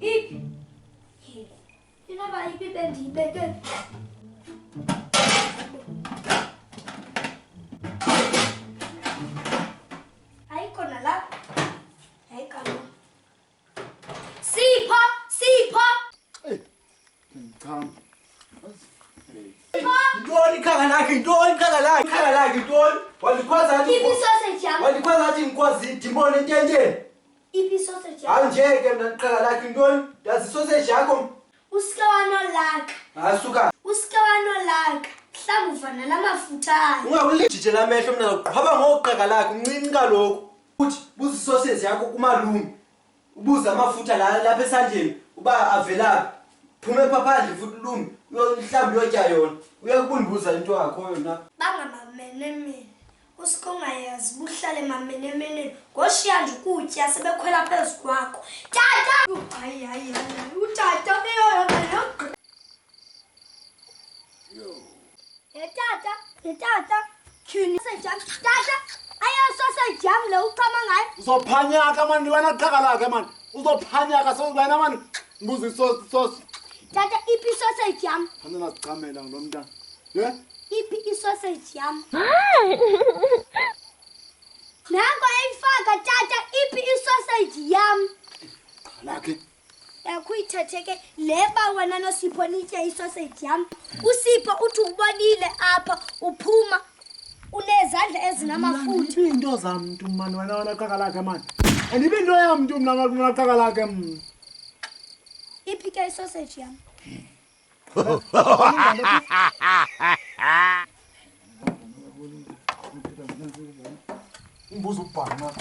Iphi? Inoba iphi bendiyibeke. Ayikho nalapha. Ayikho. Sipho. Cha. Ntoni ikhanga lakhe ntoni? Walikwaza Iphi sausage yam? athi ngikwazi ndimbone ententeni. Iphi sausage yam? Hayi nje ke mna ikhanga lakhe ntoni? Yazi isoseji yakho. Usike wanolaka. Asuka. Usike wanolaka. Mhlawumbe uvana lamafutha. Ungakulijije lamehlo mna uqhaba ngoqhaka lakhe umncinci kaloku. Uthi buza isoseji yakho kumalume. Ubuza amafutha lapha esandleni uba avelaphi. Phume phandle futhi lume. Mhlawumbe uyotya yona. Uyakubundibuza into yakho yona. Bangamamenemene. Usike ungayazi buhlale mamenemeneni. Ngoshiya nje ukutya sebekhwela phezu kwakho. Tata! Hayi. Utata uyona. Tata. Tyhini sausage. Tata! Ayo sausage yam le uqama ngayo. Uzophanyaka mani wena qhaka lakhe mani. Uzophanyaka wena mani. Mbuza isosi. Tata, iphi sausage yam? Phana nasicamela lo mntana. Ye? Iphi sausage yam? Nango ayifaka tata, iphi sausage yam? Lakhe. Yakuyithethe ke leba wena noSipho nitye sausage yam. uSipho uthi ubonile apha uphuma unezandla ezinamafutha. Into zamntu mani wena qhaka lakhe mani. Andibe into yamntu mna qhaka lakhe. Iphi ke sausage yam? Umbuzo ubhana.